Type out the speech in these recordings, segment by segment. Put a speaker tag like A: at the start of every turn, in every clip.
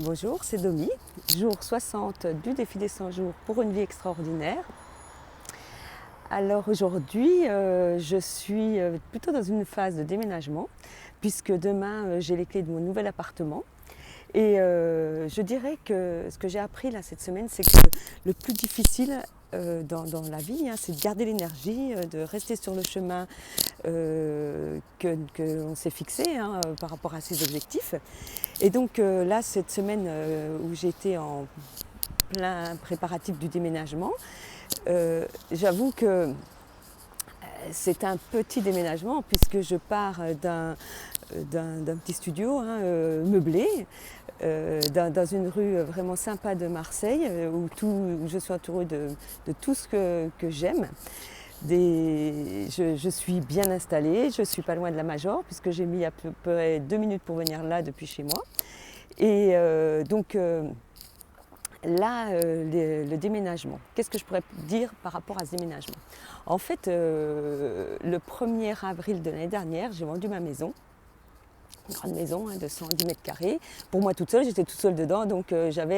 A: Bonjour, c'est Domi, jour 60 du défi des 100 jours pour une vie extraordinaire. Alors aujourd'hui, je suis plutôt dans une phase de déménagement puisque demain j'ai les clés de mon nouvel appartement. Et je dirais que ce que j'ai appris là cette semaine, c'est que le plus difficile dans la vie, c'est de garder l'énergie, de rester sur le chemin qu'on s'est fixé par rapport à ses objectifs. Et donc là, cette semaine où j'étais en plein préparatif du déménagement, j'avoue que c'est un petit déménagement puisque je pars d'un petit studio meublé dans une rue vraiment sympa de Marseille où je suis entourée de tout ce que j'aime. Je suis bien installée, je ne suis pas loin de la Major puisque j'ai mis à peu près 2 minutes pour venir là depuis chez moi. Et donc là, le déménagement, qu'est-ce que je pourrais dire par rapport à ce déménagement? En fait, le 1er avril de l'année dernière, j'ai vendu ma maison. Une grande maison de 110 mètres carrés. Pour moi toute seule, j'étais toute seule dedans, donc chaque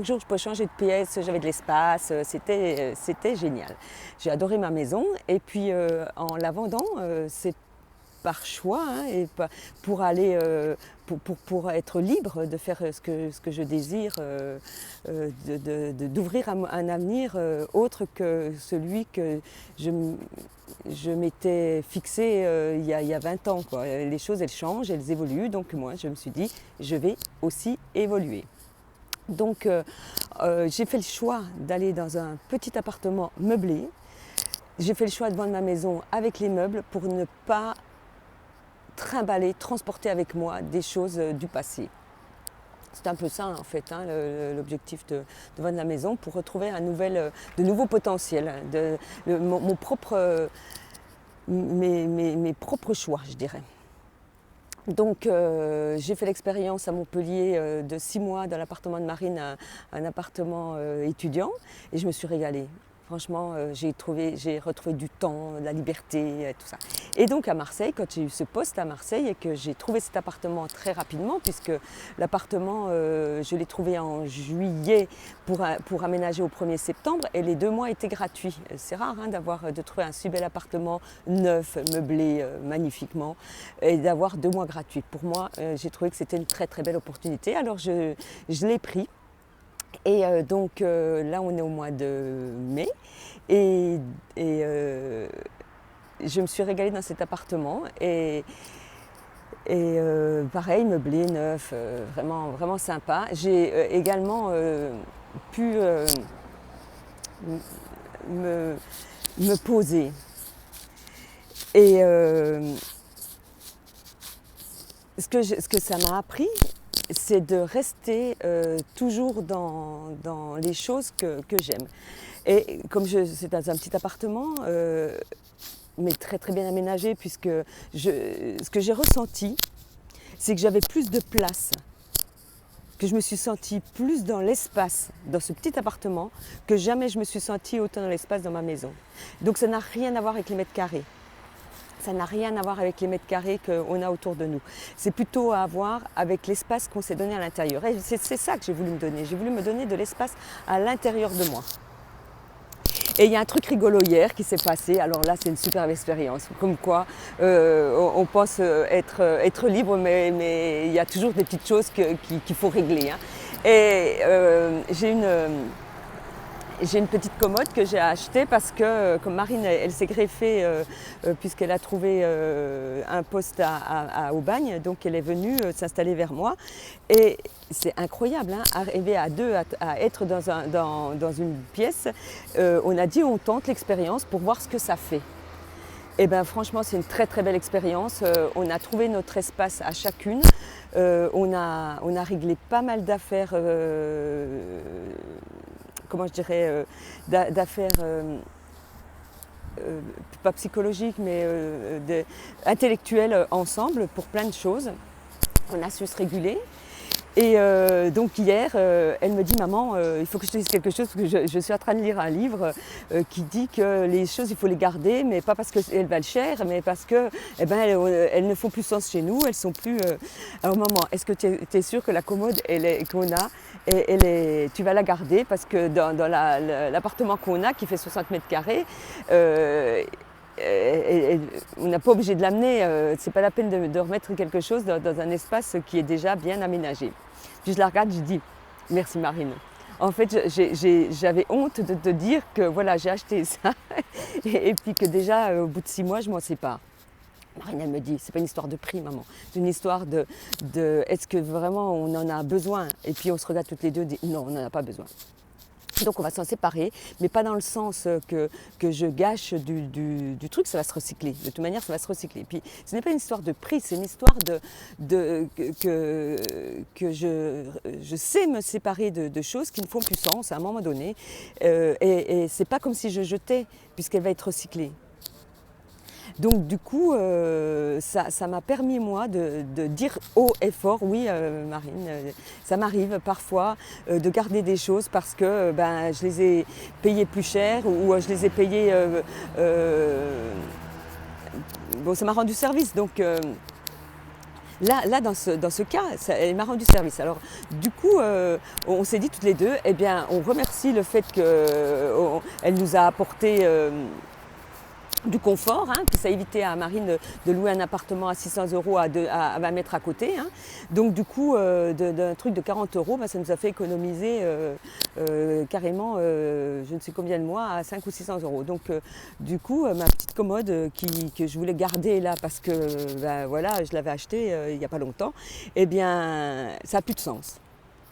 A: jour je pouvais changer de pièce, j'avais de l'espace, c'était génial. J'ai adoré ma maison et puis en la vendant, c'est par choix et pour aller pour être libre de faire ce que je désire, d'ouvrir un avenir autre que celui que je m'étais fixé il y a 20 ans. Quoi. Les choses, elles changent, elles évoluent, donc moi je me suis dit, je vais aussi évoluer. Donc j'ai fait le choix d'aller dans un petit appartement meublé. J'ai fait le choix de vendre ma maison avec les meubles pour ne pas trimballer, transporter avec moi des choses du passé. C'est un peu ça en fait, l'objectif de vendre la maison pour retrouver de nouveaux potentiels, mes propres choix, je dirais. Donc j'ai fait l'expérience à Montpellier de 6 mois dans l'appartement de Marine, un appartement étudiant, et je me suis régalée. Franchement, j'ai retrouvé du temps, de la liberté, tout ça. Et donc à Marseille, quand j'ai eu ce poste à Marseille et que j'ai trouvé cet appartement très rapidement, puisque l'appartement, je l'ai trouvé en juillet pour aménager au 1er septembre, et les 2 mois étaient gratuits. C'est rare de trouver un si bel appartement neuf, meublé magnifiquement, et d'avoir 2 mois gratuits. Pour moi, j'ai trouvé que c'était une très très belle opportunité. Alors je l'ai pris. Et donc là, on est au mois de mai et je me suis régalée dans cet appartement et pareil, meublé, neuf, vraiment, vraiment sympa. J'ai également pu me poser. Et ce que ça m'a appris, c'est de rester toujours dans les choses que j'aime. Et comme c'est dans un petit appartement, mais très très bien aménagé, puisque ce que j'ai ressenti, c'est que j'avais plus de place, que je me suis sentie plus dans l'espace dans ce petit appartement que jamais je me suis sentie autant dans l'espace dans ma maison. Donc ça n'a rien à voir avec les mètres carrés. Ça n'a rien à voir avec les mètres carrés qu'on a autour de nous. C'est plutôt à voir avec l'espace qu'on s'est donné à l'intérieur. Et c'est ça que j'ai voulu me donner. J'ai voulu me donner de l'espace à l'intérieur de moi. Et il y a un truc rigolo hier qui s'est passé. Alors là, c'est une superbe expérience. Comme quoi, on pense être libre, mais il y a toujours des petites choses qu'il faut régler. Et j'ai une petite commode que j'ai achetée parce que, comme Marine, elle s'est greffée puisqu'elle a trouvé un poste à Aubagne, donc elle est venue s'installer vers moi. Et c'est incroyable, arriver à deux, à être dans une pièce. On a dit on tente l'expérience pour voir ce que ça fait. Et bien franchement, c'est une très très belle expérience. On a trouvé notre espace à chacune. On a réglé pas mal d'affaires. Comment je dirais, d'affaires pas psychologiques mais intellectuelles ensemble pour plein de choses. On a su se réguler Et donc hier, elle me dit, maman, il faut que je te dise quelque chose, parce que je suis en train de lire un livre qui dit que les choses, il faut les garder, mais pas parce qu'elles valent cher, mais parce que, eh ben, elles ne font plus sens chez nous, elles sont plus... Alors maman, est-ce que tu es sûre que la commode qu'on a, tu vas la garder? Parce que dans l'appartement qu'on a, qui fait 60 mètres carrés, on n'a pas obligé de l'amener, c'est pas la peine de remettre quelque chose dans un espace qui est déjà bien aménagé. Puis je la regarde, je dis merci Marine. En fait, j'avais honte de te dire que voilà, j'ai acheté ça et puis que déjà au bout de 6 mois, je m'en sépare. Marine, elle me dit, c'est pas une histoire de prix, maman, c'est une histoire de est-ce que vraiment on en a besoin? Et puis on se regarde toutes les deux, dit non, on n'en a pas besoin. Donc on va s'en séparer, mais pas dans le sens que je gâche du truc, ça va se recycler. De toute manière, ça va se recycler. Puis ce n'est pas une histoire de prix, c'est une histoire que je sais me séparer de choses qui ne font plus sens à un moment donné. Et c'est pas comme si je jetais, puisqu'elle va être recyclée. Donc du coup, ça m'a permis moi de dire haut et fort, oui Marine, ça m'arrive parfois de garder des choses parce que je les ai payées plus cher ou je les ai payées, bon ça m'a rendu service donc là dans ce cas, elle m'a rendu service. Alors du coup, on s'est dit toutes les deux, eh bien on remercie le fait qu'elle nous a apporté du confort, hein, puis ça a évité à Marine de louer un appartement à 600 € à 20 mètres à côté. Hein. Donc du coup, d'un truc de 40 €, ça nous a fait économiser carrément je ne sais combien de mois à 500 ou 600 €. Donc du coup, ma petite commode que je voulais garder là parce que voilà, je l'avais achetée il n'y a pas longtemps, eh bien ça n'a plus de sens.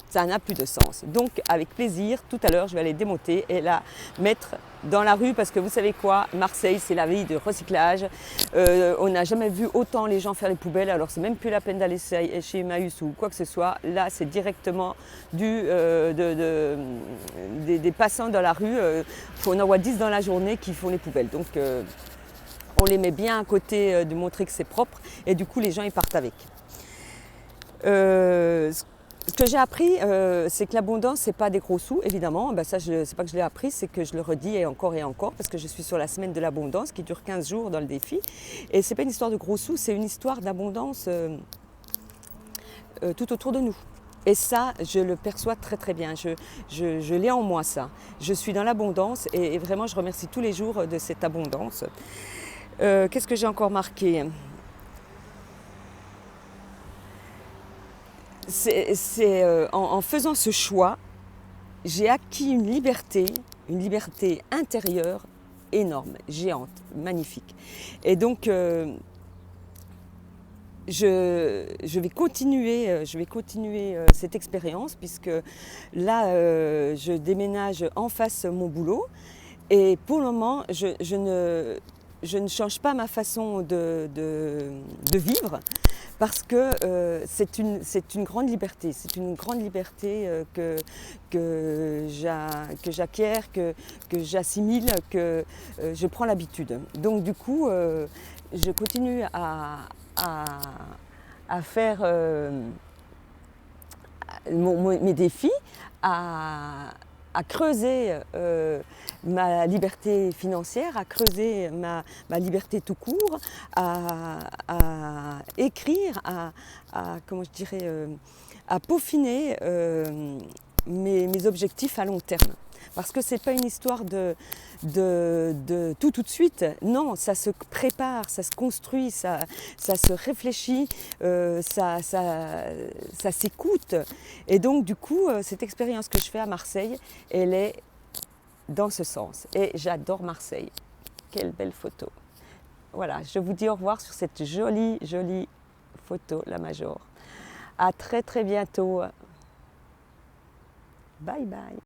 A: Ça n'a plus de sens. Donc avec plaisir, tout à l'heure, je vais aller démonter et la mettre dans la rue parce que vous savez quoi, Marseille, c'est la ville de recyclage. On n'a jamais vu autant les gens faire les poubelles, alors c'est même plus la peine d'aller chez Emmaüs ou quoi que ce soit. Là, c'est directement des passants dans la rue. On en voit 10 dans la journée qui font les poubelles. Donc on les met bien à côté de montrer que c'est propre et du coup, les gens, ils partent avec. Ce que j'ai appris, c'est que l'abondance, ce n'est pas des gros sous, évidemment. Ça, c'est pas que je l'ai appris, c'est que je le redis et encore, parce que je suis sur la semaine de l'abondance qui dure 15 jours dans le défi. Et ce n'est pas une histoire de gros sous, c'est une histoire d'abondance tout autour de nous. Et ça, je le perçois très très bien. Je l'ai en moi, ça. Je suis dans l'abondance et vraiment, je remercie tous les jours de cette abondance. Qu'est-ce que j'ai encore marqué ? En faisant ce choix, j'ai acquis une liberté intérieure énorme, géante, magnifique. Et donc, je vais continuer cette expérience puisque là, je déménage en face mon boulot et pour le moment, je ne change pas ma façon de vivre. Parce que c'est une grande liberté, que j'acquiers, que j'assimile, que je prends l'habitude. Donc du coup, je continue à faire mes défis, à creuser ma liberté financière, à creuser ma liberté tout court, à écrire, à peaufiner mes objectifs à long terme. Parce que ce n'est pas une histoire de tout de suite. Non, ça se prépare, ça se construit, ça se réfléchit, ça s'écoute. Et donc, du coup, cette expérience que je fais à Marseille, elle est dans ce sens. Et j'adore Marseille. Quelle belle photo. Voilà, je vous dis au revoir sur cette jolie, jolie photo, la Major. À très, très bientôt. Bye, bye.